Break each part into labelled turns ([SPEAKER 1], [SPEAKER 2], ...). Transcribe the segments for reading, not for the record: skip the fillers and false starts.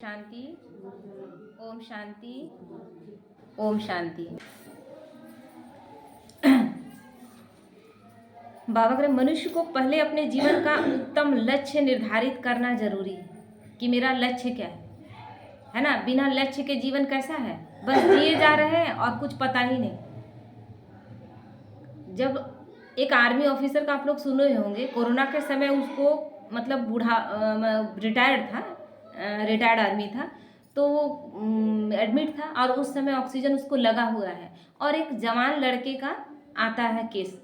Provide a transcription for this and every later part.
[SPEAKER 1] शांति। ओम शांति। ओम शांति। बाबा कह रहे मनुष्य को पहले अपने जीवन का उत्तम लक्ष्य निर्धारित करना जरूरी है कि मेरा लक्ष्य क्या है ना। बिना लक्ष्य के जीवन कैसा है, बस जिए जा रहे हैं और कुछ पता ही नहीं। जब एक आर्मी ऑफिसर का आप लोग सुने होंगे, कोरोना के समय उसको मतलब बूढ़ा रिटायर्ड था, रिटायर्ड आर्मी था, तो वो एडमिट था और उस समय ऑक्सीजन उसको लगा हुआ है और एक जवान लड़के का आता है केस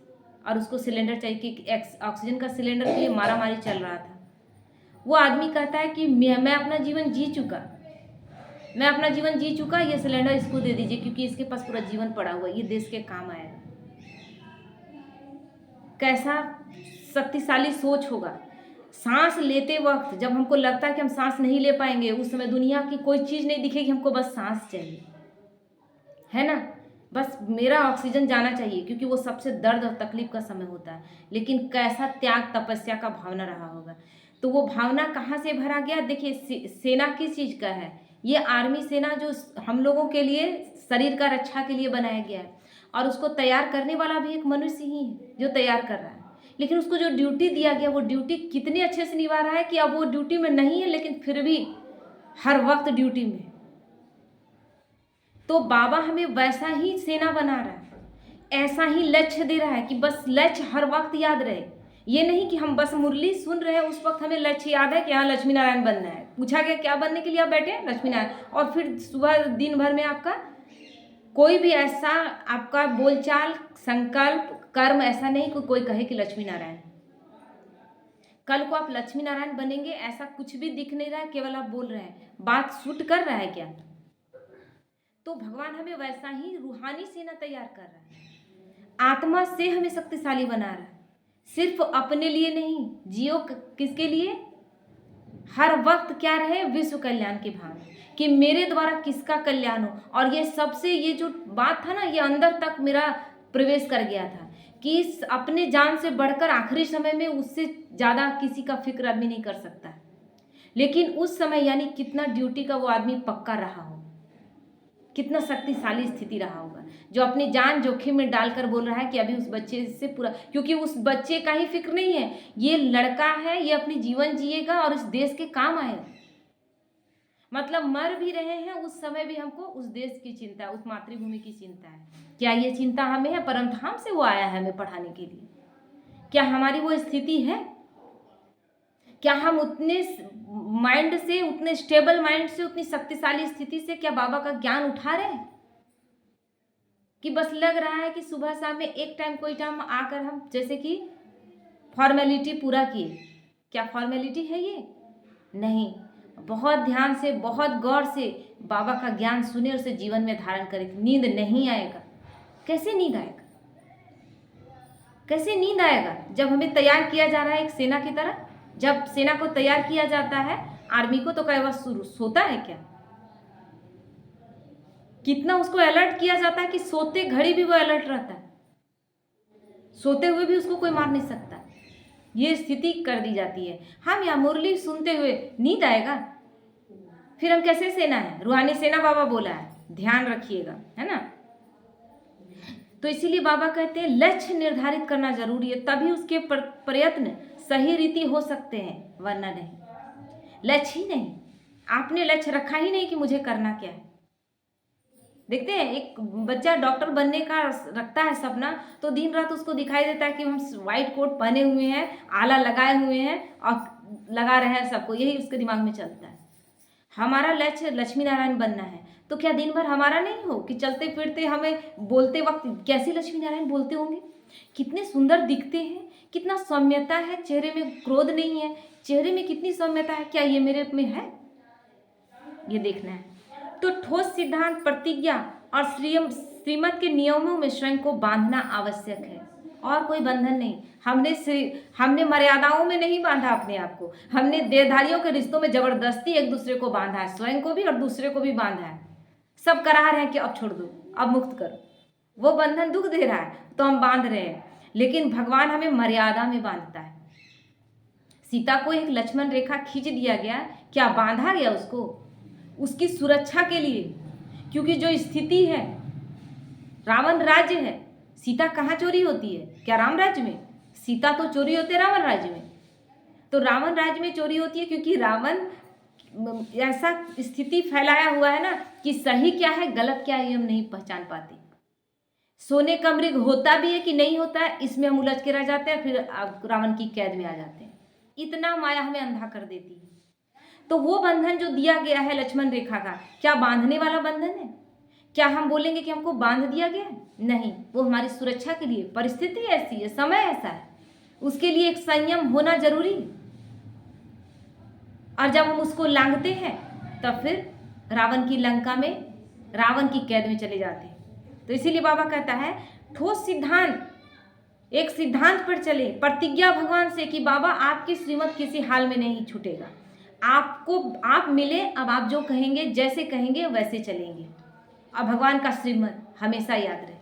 [SPEAKER 1] और उसको सिलेंडर चाहिए कि ऑक्सीजन का सिलेंडर के लिए मारा मारी चल रहा था। वो आदमी कहता है कि मैं अपना जीवन जी चुका, मैं अपना जीवन जी चुका, ये सिलेंडर इसको दे दीजिए क्योंकि इसके पास पूरा जीवन पड़ा हुआ है, ये देश के काम आएगा। कैसा शक्तिशाली सोच होगा। सांस लेते वक्त जब हमको लगता है कि हम सांस नहीं ले पाएंगे, उस समय दुनिया की कोई चीज़ नहीं दिखेगी, हमको बस सांस चाहिए, है ना। बस मेरा ऑक्सीजन जाना चाहिए क्योंकि वो सबसे दर्द और तकलीफ का समय होता है। लेकिन कैसा त्याग तपस्या का भावना रहा होगा। तो वो भावना कहाँ से भरा गया। देखिए सेना किस चीज़ का है, ये आर्मी सेना जो हम लोगों के लिए शरीर का रक्षा के लिए बनाया गया है और उसको तैयार करने वाला भी एक मनुष्य ही है जो तैयार कर रहा है। लेकिन उसको जो ड्यूटी दिया गया वो ड्यूटी कितने अच्छे से निभा रहा है कि अब वो ड्यूटी में नहीं है लेकिन फिर भी हर वक्त ड्यूटी में। तो बाबा हमें वैसा ही सेना बना रहा है, ऐसा ही लक्ष्य दे रहा है कि बस लक्ष्य हर वक्त याद रहे। ये नहीं कि हम बस मुरली सुन रहे हैं उस वक्त हमें लक्ष्य याद है कि हाँ लक्ष्मी नारायण बनना है। पूछा गया क्या बनने के लिए आप बैठे हैं, लक्ष्मी नारायण। और फिर सुबह दिन भर में आपका कोई भी ऐसा आपका बोलचाल संकल्प कर्म ऐसा नहीं कि कोई कहे कि लक्ष्मी नारायण। कल को आप लक्ष्मी नारायण बनेंगे ऐसा कुछ भी दिख नहीं रहा है, केवल आप बोल रहे हैं। बात सूट कर रहा है क्या। तो भगवान हमें वैसा ही रूहानी सेना तैयार कर रहा है, आत्मा से हमें शक्तिशाली बना रहा है। सिर्फ अपने लिए नहीं, जियो किसके लिए, हर वक्त क्या रहे, विश्व कल्याण की भावना कि मेरे द्वारा किसका कल्याण हो। और ये सबसे, ये जो बात था ना, ये अंदर तक मेरा प्रवेश कर गया था कि अपने जान से बढ़कर आखिरी समय में उससे ज़्यादा किसी का फिक्र आदमी नहीं कर सकता। लेकिन उस समय यानी कितना ड्यूटी का वो आदमी पक्का रहा हो, कितना शक्तिशाली स्थिति रहा होगा, जो अपनी जान जोखिम में डालकर बोल रहा है कि अभी उस बच्चे से पूरा, क्योंकि उस बच्चे का ही फिक्र नहीं है, ये लड़का है, ये अपनी जीवन जिएगा और इस देश के काम आएगा। मतलब मर भी रहे हैं उस समय भी हमको उस देश की चिंता, उस मातृभूमि की चिंता है। क्या ये चिंता हमें है। परमधाम से वो आया है हमें पढ़ाने के लिए। क्या हमारी वो स्थिति है। क्या हम उतने माइंड से, उतने स्टेबल माइंड से, उतनी शक्तिशाली स्थिति से क्या बाबा का ज्ञान उठा रहे हैं कि बस लग रहा है कि सुबह शाम में एक टाइम कोई टाइम आकर हम जैसे कि फॉर्मेलिटी पूरा किए। क्या फॉर्मेलिटी है ये, नहीं। बहुत ध्यान से, बहुत गौर से बाबा का ज्ञान सुने और उसे जीवन में धारण करें। नींद नहीं आएगा। कैसे नींद आएगा, कैसे नींद आएगा जब हमें तैयार किया जा रहा है एक सेना की तरह। जब सेना को तैयार किया जाता है आर्मी को, तो क्या वह सोता है क्या। कितना उसको अलर्ट किया जाता है कि सोते घड़ी भी वो अलर्ट रहता है, सोते हुए भी उसको कोई मार नहीं सकता। ये स्थिति कर दी जाती है। हम या मुरली सुनते हुए नींद आएगा, फिर हम कैसे सेना है। रूहानी सेना बाबा बोला है, ध्यान रखिएगा, है ना। तो इसीलिए बाबा कहते हैं लक्ष्य निर्धारित करना जरूरी है, तभी उसके प्रयत्न सही रीति हो सकते हैं, वरना नहीं। लक्ष्य ही नहीं, आपने लक्ष्य रखा ही नहीं कि मुझे करना क्या है। देखते हैं एक बच्चा डॉक्टर बनने का रखता है सपना, तो दिन रात उसको दिखाई देता है कि हम व्हाइट कोट पहने हुए हैं, आला लगाए हुए हैं और लगा रहे हैं सबको, यही उसके दिमाग में चलता है। हमारा लक्ष्य लक्ष्मी नारायण बनना है, तो क्या दिन भर हमारा नहीं हो कि चलते फिरते हमें बोलते वक्त कैसे लक्ष्मी नारायण बोलते होंगे, कितने सुंदर दिखते हैं, कितना सौम्यता है चेहरे में, क्रोध नहीं है चेहरे में, कितनी सौम्यता है। क्या ये मेरे में है, ये देखना है। तो ठोस सिद्धांत, प्रतिज्ञा और श्रीमत के नियमों में स्वयं को बांधना आवश्यक है, और कोई बंधन नहीं। हमने मर्यादाओं में नहीं बांधा अपने आप को, हमने देहधारियों के रिश्तों में जबरदस्ती एक दूसरे को बांधा है, स्वयं को भी और दूसरे को भी बांधा है। सब करा रहे हैं कि अब छोड़ दो, अब मुक्त करो। वो बंधन दुख दे रहा है तो हम बांध रहे हैं, लेकिन भगवान हमें मर्यादा में बांधता है। सीता को एक लक्ष्मण रेखा खींच दिया गया, क्या बांधा गया उसको, उसकी सुरक्षा के लिए। क्योंकि जो स्थिति है, रावण राज्य है, सीता कहाँ चोरी होती है? क्या राम राज्य में? सीता तो चोरी होती है रावण राज्य में। तो रावण राज्य में चोरी होती है क्योंकि रावण ऐसा स्थिति फैलाया हुआ है ना कि सही क्या है गलत क्या है ये हम नहीं पहचान पाते। सोने का मृग होता भी है कि नहीं होता है, इसमें हम उलझ के रह जाते हैं, फिर रावण की कैद में आ जाते हैं। इतना माया हमें अंधा कर देती है। तो वो बंधन जो दिया गया है लक्ष्मण रेखा का, क्या बांधने वाला बंधन है? क्या हम बोलेंगे कि हमको बांध दिया गया है? नहीं, वो हमारी सुरक्षा के लिए। परिस्थिति ऐसी है, समय ऐसा है, उसके लिए एक संयम होना जरूरी है। और जब हम उसको लांघते हैं तब फिर रावण की लंका में, रावण की कैद में चले जाते हैं। तो इसीलिए बाबा कहता है ठोस सिद्धांत, एक सिद्धांत पर चले, प्रतिज्ञा भगवान से कि बाबा आपकी श्रीमत किसी हाल में नहीं छूटेगा। आपको आप मिले, अब आप जो कहेंगे, जैसे कहेंगे वैसे चलेंगे। अब भगवान का श्रीमत हमेशा याद रहे।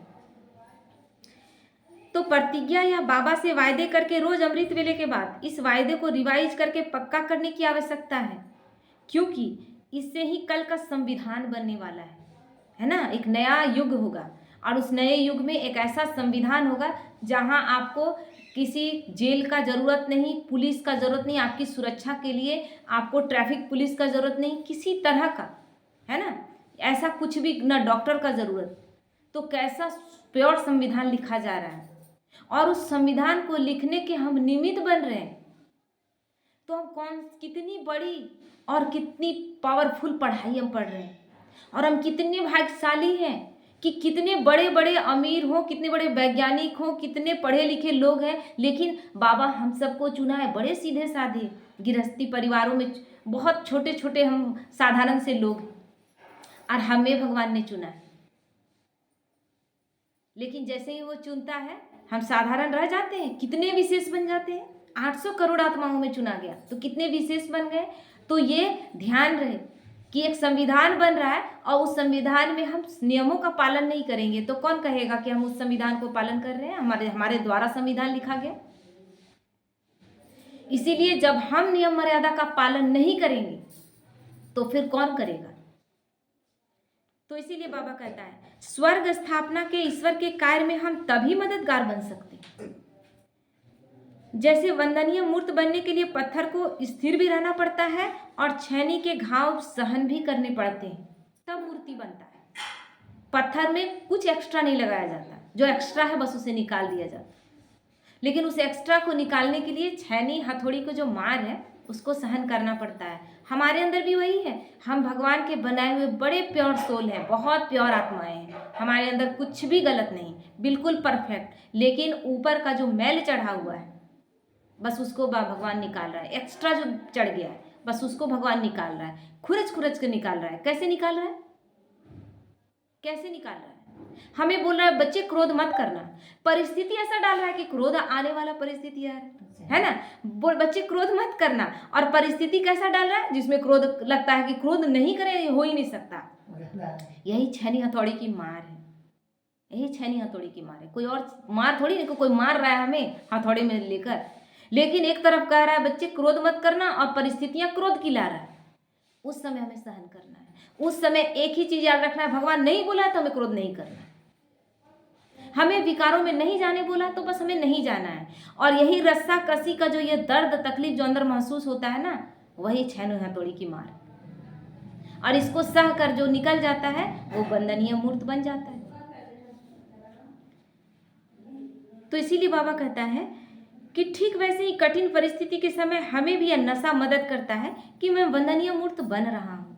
[SPEAKER 1] तो प्रतिज्ञा या बाबा से वायदे करके रोज अमृत वेले के बाद इस वायदे को रिवाइज करके पक्का करने की आवश्यकता है, क्योंकि इससे ही कल का संविधान बनने वाला है ना। एक नया युग होगा और उस नए युग में एक ऐसा संविधान होगा जहां आपको किसी जेल का ज़रूरत नहीं, पुलिस का ज़रूरत नहीं, आपकी सुरक्षा के लिए आपको ट्रैफिक पुलिस का ज़रूरत नहीं, किसी तरह का, है ना, ऐसा कुछ भी ना, डॉक्टर का ज़रूरत। तो कैसा प्योर संविधान लिखा जा रहा है और उस संविधान को लिखने के हम निमित्त बन रहे हैं। तो हम कितनी बड़ी और कितनी पावरफुल पढ़ाई हम पढ़ रहे हैं और हम कितने भाग्यशाली हैं कि कितने बड़े बड़े अमीर हों, कितने बड़े वैज्ञानिक हों, कितने पढ़े लिखे लोग हैं, लेकिन बाबा हम सबको चुना है बड़े सीधे साधे गृहस्थी परिवारों में, बहुत छोटे छोटे हम साधारण से लोग, और हमें भगवान ने चुना है। लेकिन जैसे ही वो चुनता है हम साधारण रह जाते हैं, कितने विशेष बन जाते हैं। 800 करोड़ आत्माओं में चुना गया तो कितने विशेष बन गए। तो ये ध्यान रहे कि एक संविधान बन रहा है और उस संविधान में हम नियमों का पालन नहीं करेंगे तो कौन कहेगा कि हम उस संविधान को पालन कर रहे हैं? हमारे द्वारा संविधान लिखा गया। इसीलिए जब हम नियम मर्यादा का पालन नहीं करेंगे तो फिर कौन करेगा? तो इसीलिए बाबा कहता है स्वर्ग स्थापना के ईश्वर के कार्य में हम तभी मददगार बन सकते हैं जैसे वंदनीय मूर्त बनने के लिए पत्थर को स्थिर भी रहना पड़ता है और छेनी के घाव सहन भी करने पड़ते हैं, तब मूर्ति बनता है। पत्थर में कुछ एक्स्ट्रा नहीं लगाया जाता, जो एक्स्ट्रा है बस उसे निकाल दिया जाता। लेकिन उस एक्स्ट्रा को निकालने के लिए छेनी हथौड़ी को जो मार है उसको सहन करना पड़ता है। हमारे अंदर भी वही है, हम भगवान के बनाए हुए बड़े प्योर सोल हैं, बहुत प्योर आत्माएं हैं, हमारे अंदर कुछ भी गलत नहीं, बिल्कुल परफेक्ट। लेकिन ऊपर का जो मैल चढ़ा हुआ है बस उसको भगवान निकाल रहा है, एक्स्ट्रा जो चढ़ गया है बस उसको भगवान निकाल रहा है, खुरच खुरच के निकाल रहा है। कैसे निकाल रहा है? कैसे निकाल रहा है? हमें बोल रहा है बच्चे क्रोध मत करना, परिस्थिति ऐसा डाल रहा है कि क्रोध आने वाला परिस्थिति है ना, बच्चे क्रोध मत करना, और परिस्थिति कैसा डाल रहा है जिसमें क्रोध लगता है कि क्रोध नहीं करे, हो ही नहीं सकता। यही छेनी हथौड़ी की मार है, यही छेनी हथौड़ी की मार है। कोई और मार थोड़ी नहीं, कोई मार रहा है हमें हथौड़ी में लेकर, लेकिन एक तरफ कह रहा है बच्चे क्रोध मत करना और परिस्थितियां क्रोध की ला रहा है। उस समय हमें सहन करना है, उस समय एक ही चीज याद रखना है, भगवान नहीं बोला तो हमें क्रोध नहीं करना है, हमें विकारों में नहीं जाने बोला तो बस हमें नहीं जाना है। और यही रस्सा कसी का जो ये दर्द तकलीफ जो अंदर महसूस होता है ना, वही छेनी हथौड़ी की मार, और इसको सह कर जो निकल जाता है वो वंदनीय मूर्त बन जाता है। तो इसीलिए बाबा कहता है कि ठीक वैसे ही कठिन परिस्थिति के समय हमें भी यह नशा मदद करता है कि मैं वंदनीय मूर्त बन रहा हूँ,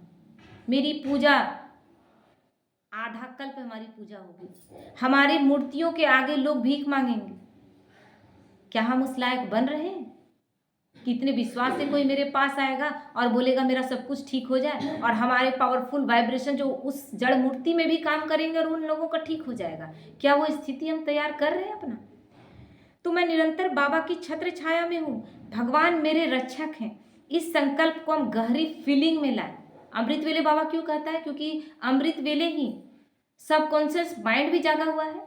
[SPEAKER 1] मेरी पूजा आधा कल्प हमारी पूजा होगी, हमारी मूर्तियों के आगे लोग भीख मांगेंगे। क्या हम उस लायक बन रहे हैं? कितने विश्वास से कोई मेरे पास आएगा और बोलेगा मेरा सब कुछ ठीक हो जाए, और हमारे पावरफुल वाइब्रेशन जो उस जड़ मूर्ति में भी काम करेंगे और उन लोगों का ठीक हो जाएगा। क्या वो स्थिति हम तैयार कर रहे हैं अपना? तो मैं निरंतर बाबा की छत्र छाया में हूँ, भगवान मेरे रक्षक हैं, इस संकल्प को हम गहरी फीलिंग में लाए। अमृत वेले बाबा क्यों कहता है? क्योंकि अमृत वेले ही सबकॉन्शियस माइंड भी जागा हुआ है,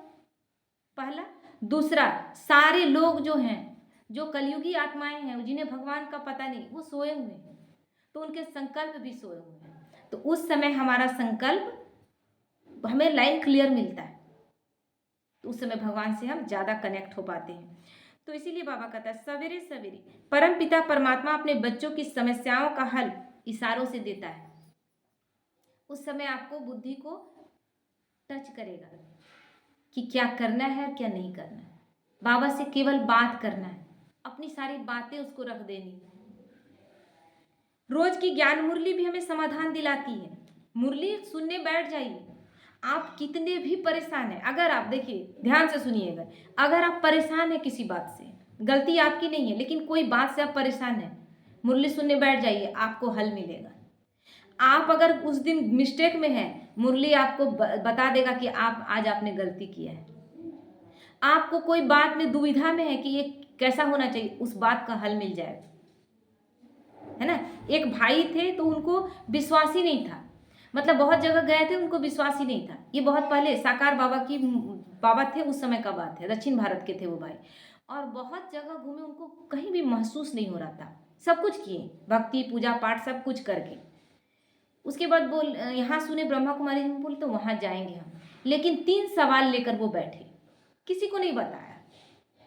[SPEAKER 1] पहला। दूसरा, सारे लोग जो हैं, जो कलयुगी आत्माएं हैं, जिन्हें भगवान का पता नहीं, वो सोए हुए हैं, तो उनके संकल्प भी सोए हुए हैं। तो उस समय हमारा संकल्प, हमें लाइन क्लियर मिलता है, तो उस समय भगवान से हम ज़्यादा कनेक्ट हो पाते हैं। तो इसीलिए बाबा कहता है सवेरे सवेरे परम पिता परमात्मा अपने बच्चों की समस्याओं का हल इशारों से देता है। उस समय आपको बुद्धि को टच करेगा कि क्या करना है और क्या नहीं करना है। बाबा से केवल बात करना है, अपनी सारी बातें उसको रख देनी। रोज की ज्ञान मुरली भी हमें समाधान दिलाती है। मुरली सुनने बैठ जाइए, आप कितने भी परेशान हैं, अगर आप देखिए ध्यान से सुनिएगा, अगर आप परेशान हैं किसी बात से, गलती आपकी नहीं है लेकिन कोई बात से आप परेशान हैं, मुरली सुनने बैठ जाइए, आपको हल मिलेगा। आप अगर उस दिन मिस्टेक में हैं, मुरली आपको बता देगा कि आप आज आपने गलती किया है। आपको कोई बात में दुविधा में है कि ये कैसा होना चाहिए, उस बात का हल मिल जाएगा, है ना। एक भाई थे तो उनको विश्वास ही नहीं था, मतलब बहुत जगह गए थे, उनको विश्वास ही नहीं था। ये बहुत पहले साकार बाबा थे, उस समय का बात है, दक्षिण भारत के थे वो भाई, और बहुत जगह घूमे, उनको कहीं भी महसूस नहीं हो रहा था। सब कुछ किए, भक्ति पूजा पाठ सब कुछ करके, उसके बाद बोल यहाँ सुने ब्रह्मा कुमारी जी में, बोले तो वहाँ जाएंगे हम, लेकिन 3 सवाल लेकर वो बैठे, किसी को नहीं बताया।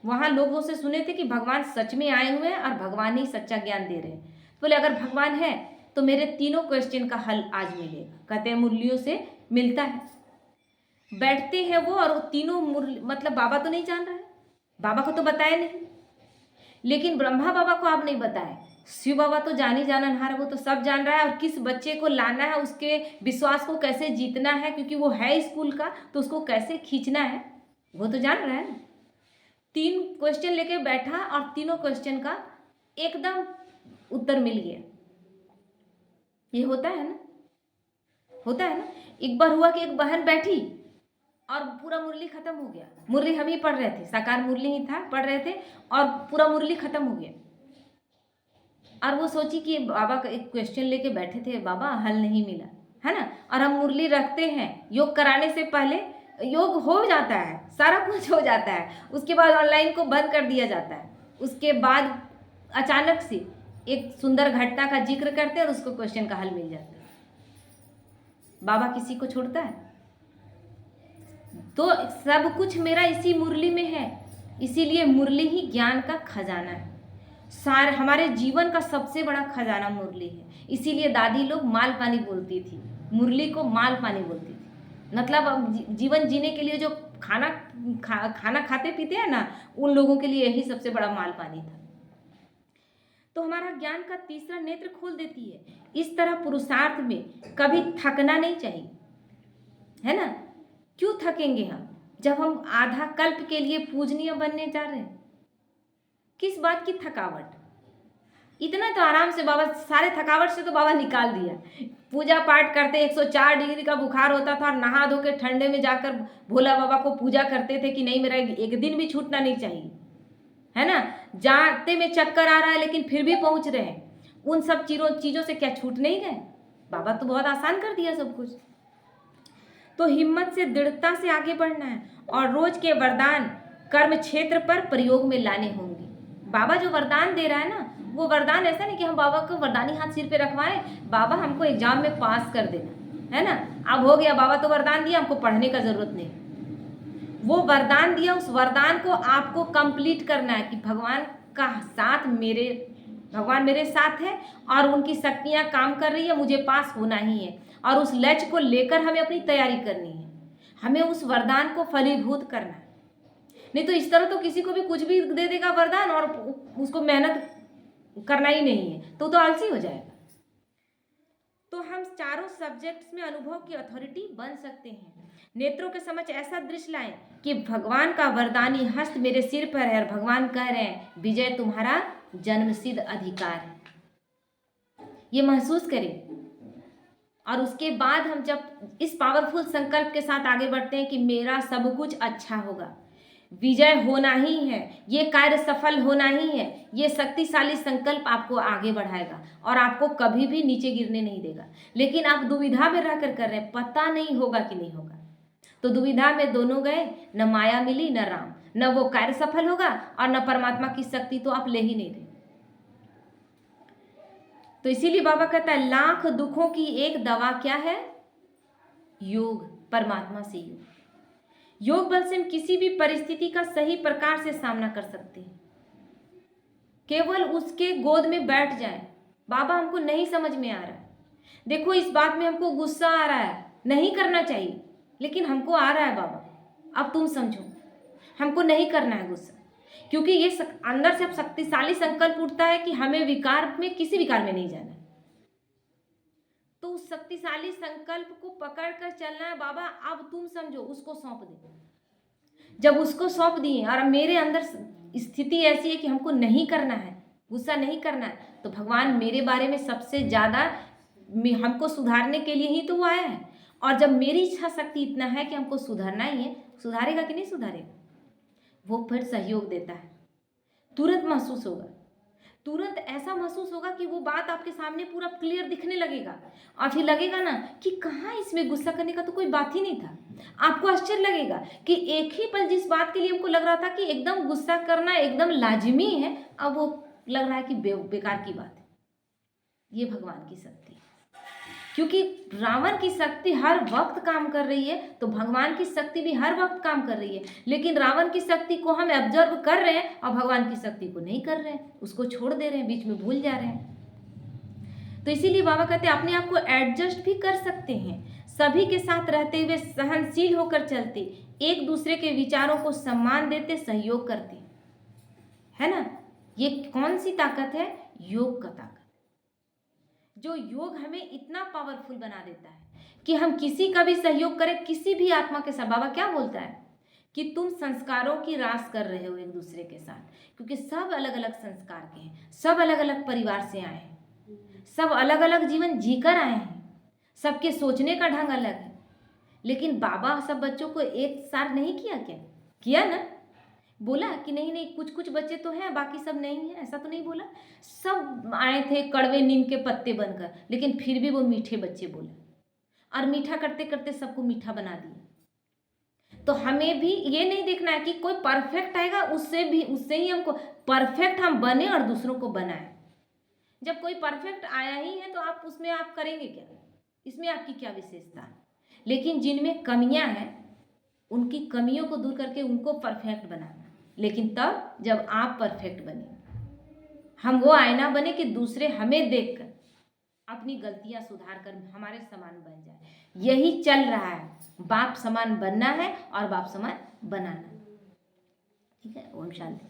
[SPEAKER 1] वहाँ लोगों से सुने थे कि भगवान सच में आए हुए हैं और भगवान ही सच्चा ज्ञान दे रहे हैं। बोले अगर भगवान है तो मेरे तीनों क्वेश्चन का हल आज मिलेगा। कहते हैं मुरलियों से मिलता है। बैठते हैं वो, और वो तीनों मुरली, मतलब बाबा तो नहीं जान रहा है, बाबा को तो बताया नहीं, लेकिन ब्रह्मा बाबा को आप नहीं बताए, शिव बाबा तो जान ही जानहार, वो तो सब जान रहा है, और किस बच्चे को लाना है, उसके विश्वास को कैसे जीतना है, क्योंकि वो है स्कूल का, तो उसको कैसे खींचना है वो तो जान रहा है ना। 3 क्वेश्चन लेके बैठा और तीनों क्वेश्चन का एकदम उत्तर मिल गया। ये होता है ना, होता है ना। एक बार हुआ कि एक बहन बैठी और पूरा मुरली खत्म हो गया। मुरली हम ही पढ़ रहे थे, साकार मुरली ही था, पढ़ रहे थे, और पूरा मुरली खत्म हो गया। और वो सोची कि बाबा का एक क्वेश्चन लेके बैठे थे, बाबा हल नहीं मिला, है ना। और हम मुरली रखते हैं, योग कराने से पहले योग हो जाता है, सारा कुछ हो जाता है, उसके बाद ऑनलाइन को बंद कर दिया जाता है। उसके बाद अचानक से एक सुंदर घटना का जिक्र करते हैं और उसको क्वेश्चन का हल मिल जाता है। बाबा किसी को छोड़ता है? तो सब कुछ मेरा इसी मुरली में है, इसीलिए मुरली ही ज्ञान का खजाना है। सारे हमारे जीवन का सबसे बड़ा खजाना मुरली है। इसीलिए दादी लोग माल पानी बोलती थी, मुरली को माल पानी बोलती थी। मतलब अब जीवन जीने के लिए जो खाना खाते पीते हैं ना, उन लोगों के लिए यही सबसे बड़ा माल पानी था। तो हमारा ज्ञान का तीसरा नेत्र खोल देती है। इस तरह पुरुषार्थ में कभी थकना नहीं चाहिए, है ना। क्यों थकेंगे हम, जब हम आधा कल्प के लिए पूजनीय बनने जा रहे हैं। किस बात की थकावट, इतना तो आराम से बाबा, सारे थकावट से तो बाबा निकाल दिया। पूजा पाठ करते, 104 डिग्री का बुखार होता था, और नहा धो के ठंडे में जाकर भोला बाबा को पूजा करते थे कि नहीं मेरा एक दिन भी छूटना नहीं चाहिए, है ना। जाते में चक्कर आ रहा है लेकिन फिर भी पहुंच रहे हैं, उन सब चीज़ों से क्या छूट नहीं गए। बाबा तो बहुत आसान कर दिया सब कुछ। तो हिम्मत से, दृढ़ता से आगे बढ़ना है, और रोज के वरदान कर्म क्षेत्र पर प्रयोग में लाने होंगे। बाबा जो वरदान दे रहा है ना, वो वरदान ऐसा नहीं कि हम बाबा को वरदानी हाथ सिर पे रखवाएं, बाबा हमको एग्जाम में पास कर देना, है ना। अब हो गया, बाबा तो वरदान दिया, हमको पढ़ने का जरूरत नहीं। वो वरदान दिया, उस वरदान को आपको कंप्लीट करना है कि भगवान मेरे साथ है और उनकी शक्तियाँ काम कर रही है, मुझे पास होना ही है, और उस लक्ष्य को लेकर हमें अपनी तैयारी करनी है। हमें उस वरदान को फलीभूत करना है। नहीं तो इस तरह तो किसी को भी कुछ भी दे देगा वरदान और उसको मेहनत करना ही नहीं है, तो आलसी हो जाएगा। तो हम चारों सब्जेक्ट्स में अनुभव की अथॉरिटी बन सकते हैं। नेत्रों के समक्ष ऐसा दृश्य लाएं कि भगवान का वरदानी हस्त मेरे सिर पर है, और भगवान कह रहे हैं विजय तुम्हारा जन्मसिद्ध अधिकार है। ये महसूस करें, और उसके बाद हम जब इस पावरफुल संकल्प के साथ आगे बढ़ते हैं कि मेरा सब कुछ अच्छा होगा, विजय होना ही है, ये कार्य सफल होना ही है, ये शक्तिशाली संकल्प आपको आगे बढ़ाएगा और आपको कभी भी नीचे गिरने नहीं देगा। लेकिन आप दुविधा में रहकर कर रहे हैं, पता नहीं होगा कि नहीं होगा, तो दुविधा में दोनों गए, न माया मिली न राम, न वो कार्य सफल होगा और न परमात्मा की शक्ति तो आप ले ही नहीं रहे। तो इसीलिए बाबा कहता है लाख दुखों की एक दवा क्या है? योग, परमात्मा से योग। योग बल से हम किसी भी परिस्थिति का सही प्रकार से सामना कर सकते हैं। केवल उसके गोद में बैठ जाए, बाबा हमको नहीं समझ में आ रहा है, देखो इस बात में हमको गुस्सा आ रहा है, नहीं करना चाहिए, लेकिन हमको आ रहा है बाबा, अब तुम समझो, हमको नहीं करना है गुस्सा, क्योंकि ये अंदर से अब शक्तिशाली संकल्प उठता है कि हमें विकार में, किसी विकार में नहीं जाना है। तो उस शक्तिशाली संकल्प को पकड़ कर चलना है, बाबा अब तुम समझो, उसको सौंप दे। जब उसको सौंप दिए और मेरे अंदर स्थिति ऐसी है कि हमको नहीं करना है, गुस्सा नहीं करना है, तो भगवान मेरे बारे में सबसे ज़्यादा हमको सुधारने के लिए ही तो वो आया है। और जब मेरी इच्छा शक्ति इतना है कि हमको सुधारना ही है, सुधारेगा कि नहीं सुधारेगा? वो फिर सहयोग देता है, तुरंत महसूस होगा, तुरंत ऐसा महसूस होगा कि वो बात आपके सामने पूरा क्लियर दिखने लगेगा, और फिर लगेगा ना कि कहाँ इसमें गुस्सा करने का तो कोई बात ही नहीं था। आपको आश्चर्य लगेगा कि एक ही पल जिस बात के लिए हमको लग रहा था कि एकदम गुस्सा करना एकदम लाजिमी है, अब वो लग रहा है कि बेकार की बात है। ये भगवान की शक्ति है, क्योंकि रावण की शक्ति हर वक्त काम कर रही है, तो भगवान की शक्ति भी हर वक्त काम कर रही है। लेकिन रावण की शक्ति को हम ऑब्जर्व कर रहे हैं और भगवान की शक्ति को नहीं कर रहे हैं, उसको छोड़ दे रहे हैं, बीच में भूल जा रहे हैं। तो इसीलिए बाबा कहते हैं अपने आप को एडजस्ट भी कर सकते हैं, सभी के साथ रहते हुए सहनशील होकर चलते, एक दूसरे के विचारों को सम्मान देते, सहयोग करते, है ना। ये कौन सी ताकत है? योग का ताकत, जो योग हमें इतना पावरफुल बना देता है कि हम किसी का भी सहयोग करें, किसी भी आत्मा के साथ। बाबा क्या बोलता है कि तुम संस्कारों की रास कर रहे हो एक दूसरे के साथ, क्योंकि सब अलग अलग संस्कार के हैं, सब अलग अलग परिवार से आए हैं, सब अलग अलग जीवन जीकर आए हैं, सबके सोचने का ढंग अलग है। लेकिन बाबा सब बच्चों को एक साथ नहीं किया, क्या किया ना? बोला कि नहीं नहीं कुछ कुछ बच्चे तो हैं, बाकी सब नहीं है, ऐसा तो नहीं बोला। सब आए थे कड़वे नीम के पत्ते बनकर, लेकिन फिर भी वो मीठे बच्चे बोले, और मीठा करते करते सबको मीठा बना दिया। तो हमें भी ये नहीं देखना है कि कोई परफेक्ट आएगा, उससे ही हमको परफेक्ट हम बने और दूसरों को बनाए। जब कोई परफेक्ट आया ही है तो आप उसमें आप करेंगे क्या? इसमें आपकी क्या विशेषता है? लेकिन जिनमें कमियां हैं, उनकी कमियों को दूर करके उनको परफेक्ट बनाना। लेकिन तब जब आप परफेक्ट बने, हम वो आईना बने कि दूसरे हमें देखकर अपनी गलतियां सुधार कर हमारे समान बन जाए। यही चल रहा है, बाप समान बनना है और बाप समान बनाना। ठीक है, ओम शांति।